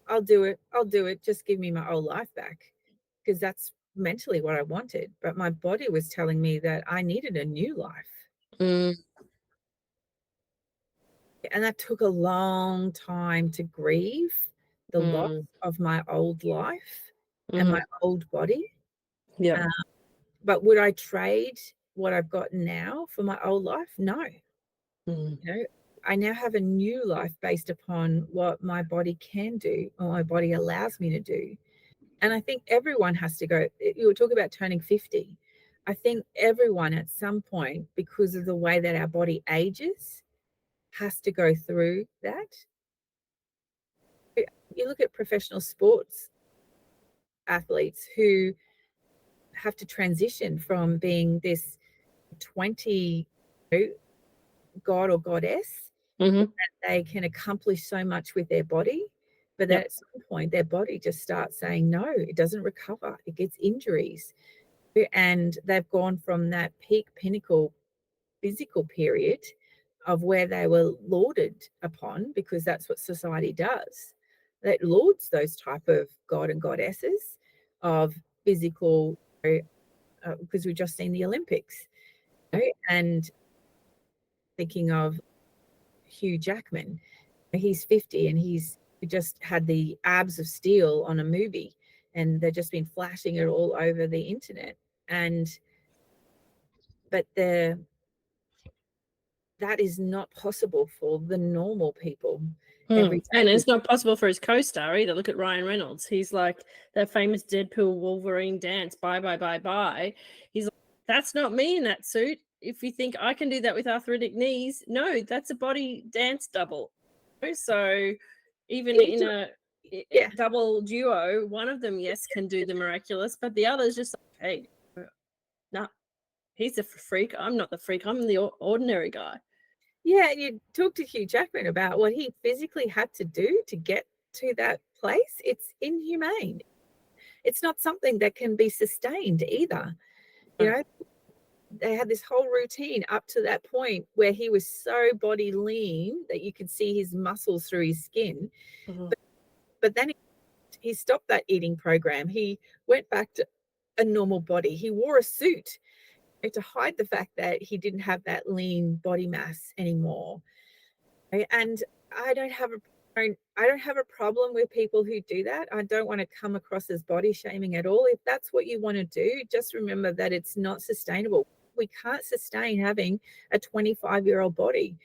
Speaker 2: I'll do it. I'll do it. Just give me my old life back, because that's mentally what I wanted. But my body was telling me that I needed a new life.
Speaker 1: mm,
Speaker 2: And that took a long time to grieve the loss
Speaker 1: mm,
Speaker 2: of my old life and my
Speaker 1: mm,
Speaker 2: old body.
Speaker 1: yeah.
Speaker 2: Uh, but would I trade what I've got now for my old life? No.
Speaker 1: Mm,
Speaker 2: You know, I now have a new life based upon what my body can do or my body allows me to do. And I think everyone has to go. You were talking about turning 50. I think everyone at some point, because of the way that our body ages, has to go through that. You look at professional sports athletes who have to transition from being this 20 god or goddess.
Speaker 1: mm-hmm.
Speaker 2: They can accomplish so much with their body, but then
Speaker 1: Yep.
Speaker 2: at some point their body just starts saying no, it doesn't recover, it gets injuries. And they've gone from that peak pinnacle physical period of where they were lauded upon, because that's what society does. That lauds those type of god and goddesses of physical, because we've just seen the Olympics, and thinking of Hugh Jackman. He's 50 and he's just had the abs of steel on a movie, and they've just been flashing it all over the internet. And but that is not possible for the normal people every
Speaker 1: And
Speaker 2: day.
Speaker 1: it's not possible for his co-star either. Look at Ryan Reynolds. He's like that famous Deadpool Wolverine dance, bye, bye, bye, bye. He's like, that's not me in that suit. If you think I can do that with arthritic knees, no, that's a body dance double. So even in a
Speaker 2: Yeah,
Speaker 1: double duo, one of them, yes, can do the miraculous, but the other's just like, hey, no, he's the freak. I'm not the freak. I'm the ordinary guy.
Speaker 2: yeah. And you talk to Hugh Jackman about what he physically had to do to get to that place. It's inhumane. It's not something that can be sustained either. You know, they had this whole routine up to that point where he was so body lean that you could see his muscles through his skin.
Speaker 1: Mhm.
Speaker 2: But then he stopped that eating program. He went back to a normal body. He wore a suit to hide the fact that he didn't have that lean body mass anymore. And I don't have a I don't have a problem with people who do that. I don't want to come across as body shaming at all. If that's what you want to do, just remember that it's not sustainable. We can't sustain having a 25-year-old body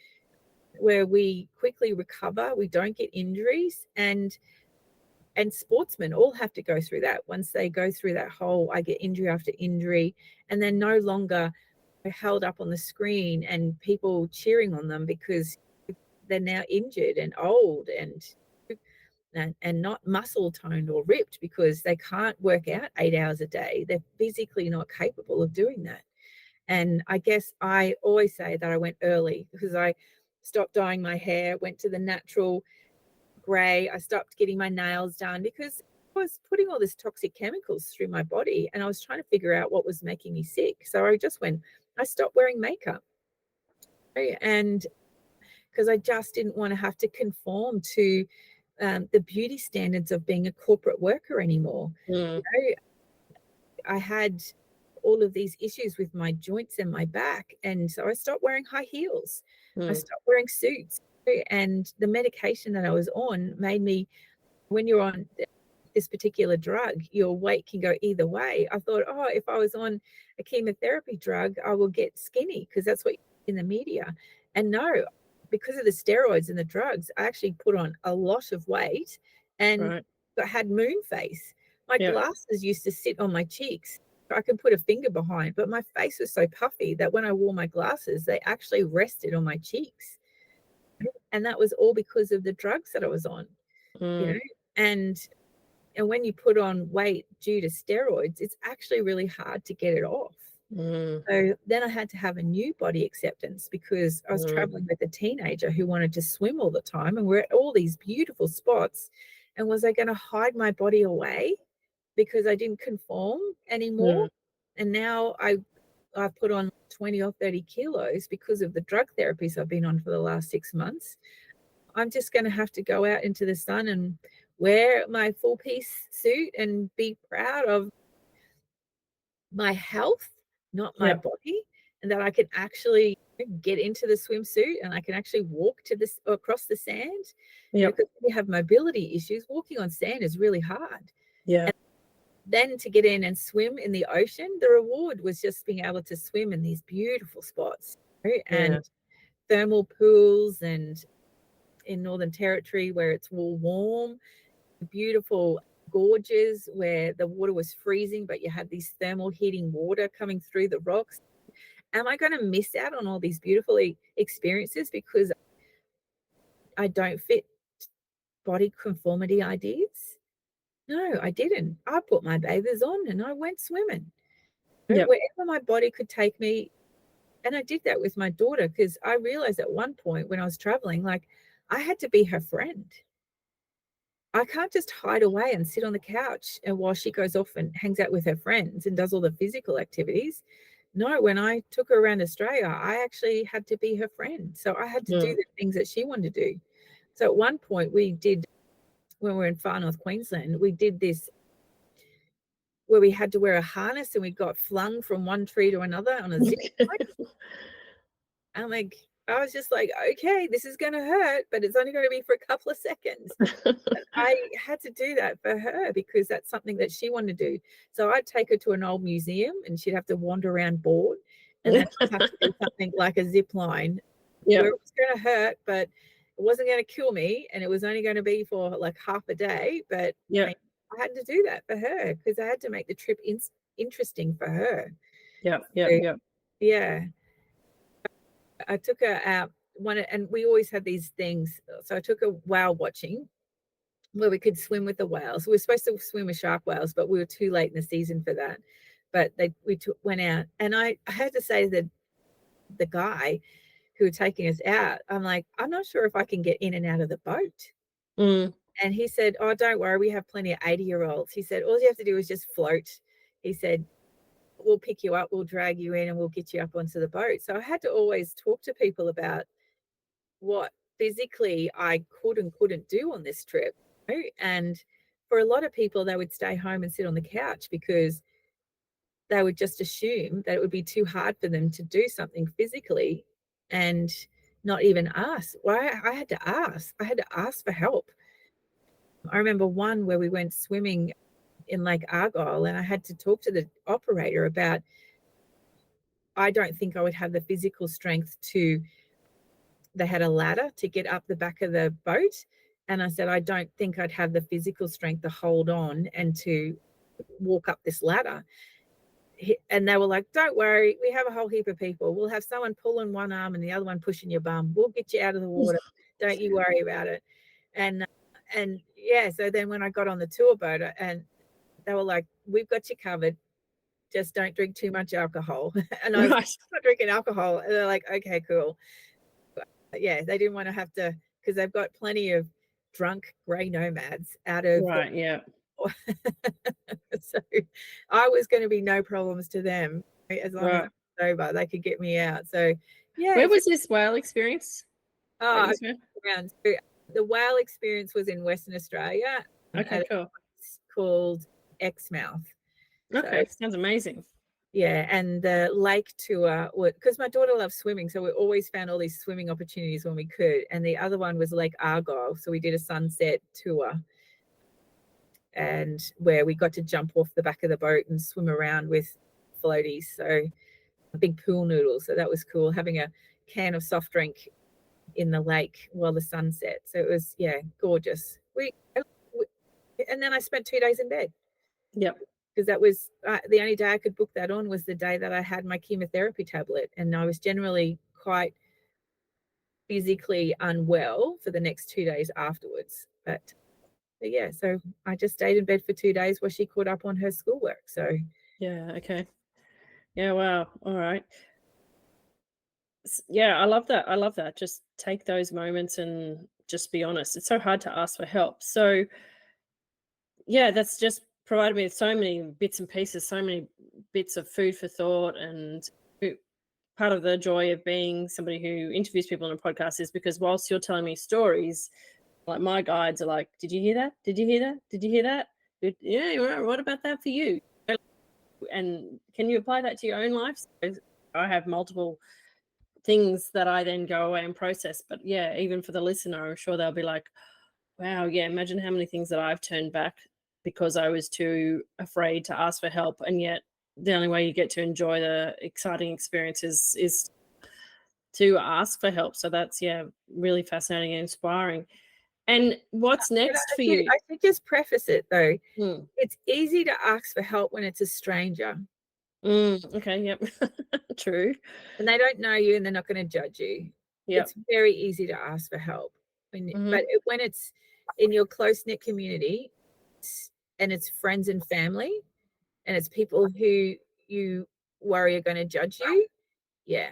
Speaker 2: where we quickly recover, we don't get injuries, and sportsmen all have to go through that. Once they go through that whole I get injury after injury, and they're no longer held up on the screen and people cheering on them because they're now injured and old and not muscle toned or ripped, because they can't work out 8 hours a day. They're physically not capable of doing that. And I guess I always say that I went early, because I stopped dyeing my hair, went to the natural gray. I stopped getting my nails done because I was putting all this toxic chemicals through my body, and I was trying to figure out what was making me sick. So I stopped wearing makeup. And because I just didn't want to have to conform to the beauty standards of being a corporate worker anymore.
Speaker 1: Mm,
Speaker 2: You know, I had all of these issues with my joints and my back, and so I stopped wearing high heels. I
Speaker 1: mm,
Speaker 2: stopped wearing suits, and the medication that I was on made me, when you're on this particular drug, your weight can go either way. I thought, oh, if I was on a chemotherapy drug, I will get skinny, because that's what in the media. And no, because of the steroids and the drugs, I actually put on a lot of weight and
Speaker 1: right.
Speaker 2: had moon face. My
Speaker 1: Yeah.
Speaker 2: glasses used to sit on my cheeks. I could put a finger behind, but my face was so puffy that when I wore my glasses, they actually rested on my cheeks. And that was all because of the drugs that I was on, you know.
Speaker 1: Mm,
Speaker 2: And when you put on weight due to steroids, it's actually really hard to get it off.
Speaker 1: Mm,
Speaker 2: So then I had to have a new body acceptance because I was
Speaker 1: mm,
Speaker 2: traveling with a teenager who wanted to swim all the time, and we're at all these beautiful spots. And was I going to hide my body away because I didn't conform anymore?
Speaker 1: mm.
Speaker 2: And now I've put on 20 or 30 kilos because of the drug therapies I've been on for the last 6 months. I'm just going to have to go out into the sun and wear my full piece suit and be proud of my health, not my
Speaker 1: Yep,
Speaker 2: body, and that I can actually get into the swimsuit and I can actually walk to this across the sand.
Speaker 1: yep,
Speaker 2: Because we have mobility issues, walking on sand is really hard.
Speaker 1: yeah,
Speaker 2: And then to get in and swim in the ocean, the reward was just being able to swim in these beautiful spots, right?
Speaker 1: yeah,
Speaker 2: And thermal pools, and in Northern Territory where it's all warm, beautiful gorges where the water was freezing, but you had these thermal heating water coming through the rocks. Am I going to miss out on all these beautiful experiences because I don't fit body conformity ideas? No, I didn't. I put my bathers on and I went swimming.
Speaker 1: yep,
Speaker 2: Wherever my body could take me. And I did that with my daughter because I realized at one point when I was traveling, like I had to be her friend. I can't just hide away and sit on the couch and while she goes off and hangs out with her friends and does all the physical activities. No, when I took her around Australia, I actually had to be her friend. So I had to do
Speaker 1: mm.
Speaker 2: the things that she wanted to do. So at one point we did, when we were in far north Queensland, we did this where we had to wear a harness and we got flung from one tree to another on a zip line. I'm like, I was just like, okay, this is going to hurt, but it's only going to be for a couple of seconds. I had to do that for her because that's something that she wanted to do. So I'd take her to an old museum and she'd have to wander around bored. And then I'd have to do something like a zip line where
Speaker 1: Yep,
Speaker 2: it was going to hurt, but it wasn't going to kill me. And it was only going to be for like half a day. But I
Speaker 1: yep,
Speaker 2: had to do that for her because I had to make the trip interesting for her.
Speaker 1: yep, yep,
Speaker 2: So,
Speaker 1: yep.
Speaker 2: yeah, I took her out and we always had these things. So I took her whale watching where we could swim with the whales. We were supposed to swim with shark whales, but we were too late in the season for that. But went out, and I had to say that the guy who were taking us out, I'm like, I'm not sure if I can get in and out of the boat.
Speaker 1: Mm.
Speaker 2: And he said, oh, don't worry, we have plenty of 80-year-olds. He said, all you have to do is just float. He said, we'll pick you up, we'll drag you in, and we'll get you up onto the boat. So I had to always talk to people about what physically I could and couldn't do on this trip. And for a lot of people, they would stay home and sit on the couch because they would just assume that it would be too hard for them to do something physically and not even ask. Well, I had to ask. I had to ask for help. I remember one where we went swimming in Lake Argyle and I had to talk to the operator about, I don't think I would have the physical strength to, they had a ladder to get up the back of the boat. And I said, I don't think I'd have the physical strength to hold on and to walk up this ladder. And they were like, don't worry, we have a whole heap of people. We'll have someone pulling one arm and the other one pushing your bum. We'll get you out of the water. Don't you worry about it. And yeah, so then when I got on the tour boat and they were like, we've got you covered. Just don't drink too much alcohol. And I was
Speaker 1: Right,
Speaker 2: not drinking alcohol. And they're like, okay, cool. Yeah, they didn't want to have to, because they've got plenty of drunk grey nomads out of the
Speaker 1: right, yeah,
Speaker 2: so I was going to be no problems to them as long as I
Speaker 1: right.
Speaker 2: was sober. They could get me out. So yeah,
Speaker 1: Where was this whale experience that
Speaker 2: I
Speaker 1: you spent?
Speaker 2: around. So the whale experience was in Western Australia at
Speaker 1: Okay,
Speaker 2: a
Speaker 1: cool.
Speaker 2: place called Exmouth. So
Speaker 1: Okay, sounds amazing.
Speaker 2: yeah, and the lake tour, because my daughter loves swimming, so we always found all these swimming opportunities when we could. And the other one was Lake Argyle, so we did a sunset tour, and where we got to jump off the back of the boat and swim around with floaties, so big pool noodles. So that was cool, having a can of soft drink in the lake while the sun set. So it was, yeah, gorgeous. And then I spent 2 days in bed
Speaker 1: Yep.
Speaker 2: because that was the only day I could book that on was the day that I had my chemotherapy tablet, and I was generally quite physically unwell for the next 2 days afterwards. But yeah, so I just stayed in bed for 2 days while she caught up on her schoolwork. So
Speaker 1: Yeah, okay. Yeah, wow. All right. Yeah, I love that. I love that. Just take those moments and just be honest. It's so hard to ask for help. So, yeah, that's just provided me with so many bits and pieces, so many bits of food for thought. And part of the joy of being somebody who interviews people on a podcast is because whilst you're telling me stories, like my guides are like, "Did you hear that? Did you hear that? Did you hear that? Yeah, right. What about that for you? And can you apply that to your own life?" So I have multiple things that I then go away and process. But yeah, even for the listener, I'm sure they'll be like, wow, yeah, imagine how many things that I've turned back because I was too afraid to ask for help. And yet the only way you get to enjoy the exciting experiences is to ask for help. So that's, yeah, really fascinating and inspiring. And what's
Speaker 2: But
Speaker 1: next for
Speaker 2: I
Speaker 1: you?
Speaker 2: should just preface it though.
Speaker 1: Mm,
Speaker 2: It's easy to ask for help when it's a stranger
Speaker 1: okay, yep. True.
Speaker 2: and they don't know you and they're not going to judge you.
Speaker 1: Yep.
Speaker 2: It's very easy to ask for help
Speaker 1: Hmm.
Speaker 2: when it's in your close knit community and it's friends and family and it's people who you worry are going to judge you. Yeah,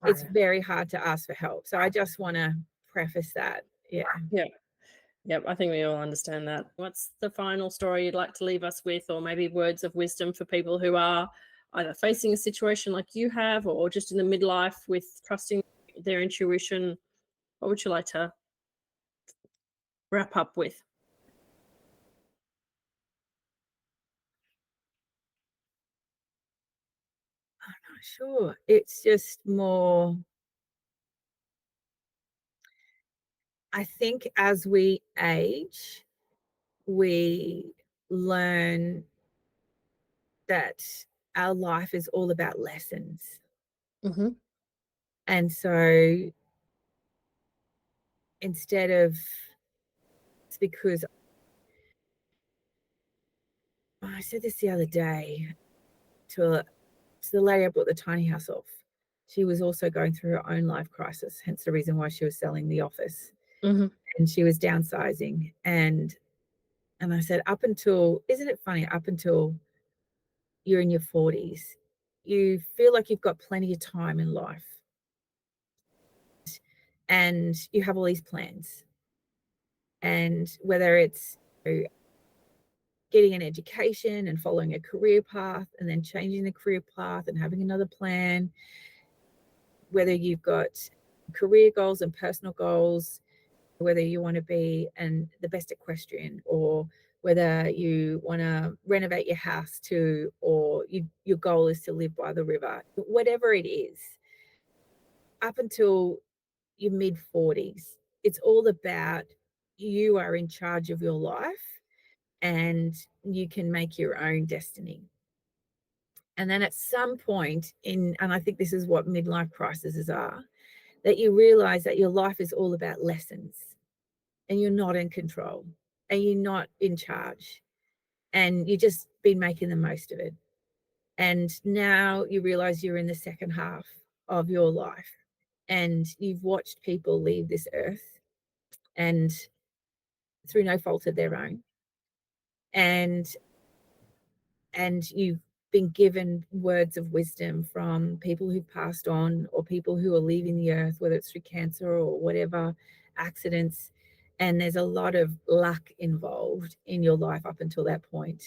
Speaker 2: it's very hard to ask for help. So I just want to preface that. Yeah.
Speaker 1: Yeah. Yep, I think we all understand that. What's the final story you'd like to leave us with, or maybe words of wisdom for people who are either facing a situation like you have, or just in the midlife with trusting their intuition? What would you like to wrap up with?
Speaker 2: I'm not sure. It's just more, I think as we age, we learn that our life is all about lessons.
Speaker 1: Hmm.
Speaker 2: And so instead of, it's because I said this the other day to the lady I bought the tiny house off. She was also going through her own life crisis, hence the reason why she was selling the office.
Speaker 1: Hmm.
Speaker 2: And she was downsizing. And I said, up until, isn't it funny, up until you're in your 40s, you feel like you've got plenty of time in life and you have all these plans. And whether it's getting an education and following a career path and then changing the career path and having another plan, whether you've got career goals and personal goals, whether you want to be the best equestrian or whether you want to renovate your house too, or your goal is to live by the river, whatever it is, up until your mid 40s, it's all about you are in charge of your life and you can make your own destiny. And then at some point and I think this is what midlife crises are, that you realize that your life is all about lessons and you're not in control and you're not in charge and you just been making the most of it. And now you realize you're in the second half of your life and you've watched people leave this earth and through no fault of their own. And you've been given words of wisdom from people who've passed on or people who are leaving the earth, whether it's through cancer or whatever, accidents. And there's a lot of luck involved in your life up until that point.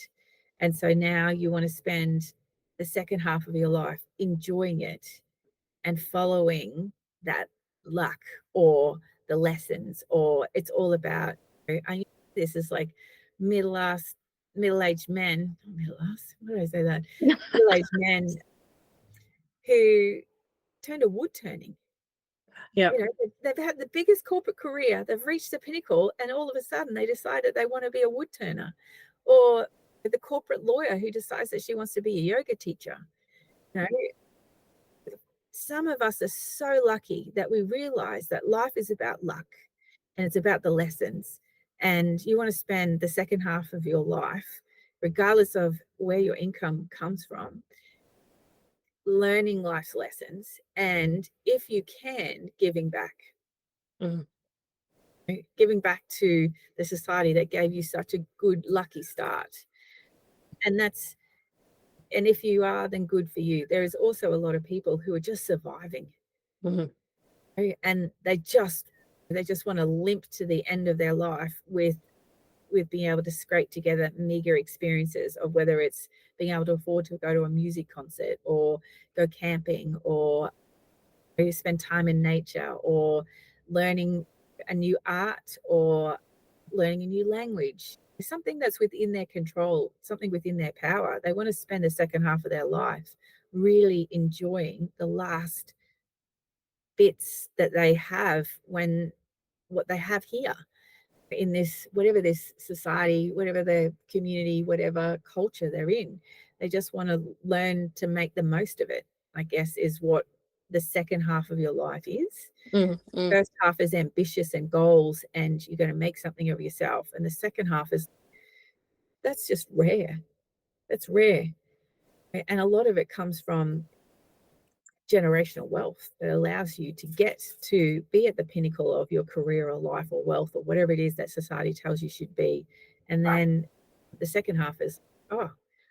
Speaker 2: And so now you want to spend the second half of your life enjoying it and following that luck or the lessons, or it's all about, I this is like middle-aged men, why did I say that? Middle-aged men who turned to wood turning.
Speaker 1: Yep.
Speaker 2: You know, they've had the biggest corporate career, they've reached the pinnacle, and all of a sudden they decided they want to be a wood turner. Or the corporate lawyer who decides that she wants to be a yoga teacher. You know, some of us are so lucky that we realize that life is about luck and it's about the lessons. And you want to spend the second half of your life, regardless of where your income comes from, learning life's lessons. And if you can,
Speaker 1: Mhm.
Speaker 2: giving back to the society that gave you such a good, lucky start. And that's And if you are, then good for you. There is also a lot of people who are just surviving. And they just want to limp to the end of their life with being able to scrape together meager experiences of whether it's being able to afford to go to a music concert or go camping or spend time in nature or learning a new art or learning a new language, something that's within their control, something within their power. They want to spend the second half of their life really enjoying the last bits that they have when what they have here in this, whatever this society, whatever the community, whatever culture they're in. They just want to learn to make the most of it, I guess, is what the second half of your life is. First half is ambitious and goals, and you're going to make something of yourself. And the second half is, that's just rare. That's rare. And a lot of it comes from generational wealth that allows you to get to be at the pinnacle of your career or life or wealth or whatever it is that society tells you should be. And then the second half is, oh,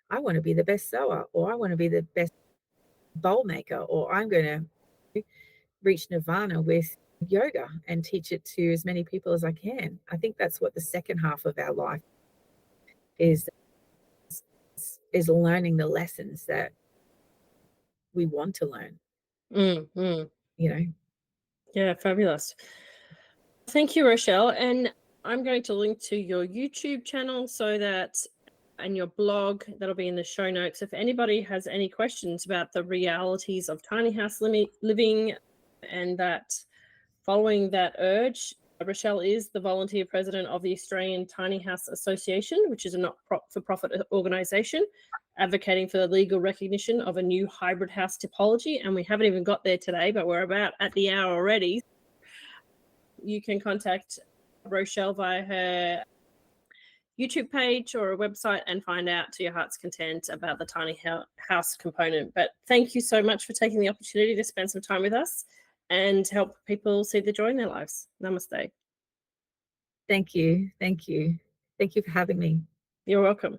Speaker 2: I want to be the best sewer, or I want to be the best bowl maker, or I'm going to reach nirvana with yoga and teach it to as many people as I can. I think that's what the second half of our life is learning the lessons that we want to learn. You know.
Speaker 1: Yeah, fabulous. Thank you, Rochelle. And I'm going to link to your YouTube channel and your blog, that'll be in the show notes. If anybody has any questions about the realities of tiny house living and that following that urge, Rochelle is the volunteer president of the Australian Tiny House Association, which is a not-for-profit organisation advocating for the legal recognition of a new hybrid house typology. And we haven't even got there today, but we're about at the hour already. You can contact Rochelle via her YouTube page or a website and find out to your heart's content about the tiny house component. But thank you so much for taking the opportunity to spend some time with us and help people see the joy in their lives. Namaste.
Speaker 2: Thank you. Thank you. Thank you for having me.
Speaker 1: You're welcome.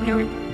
Speaker 3: Underwent.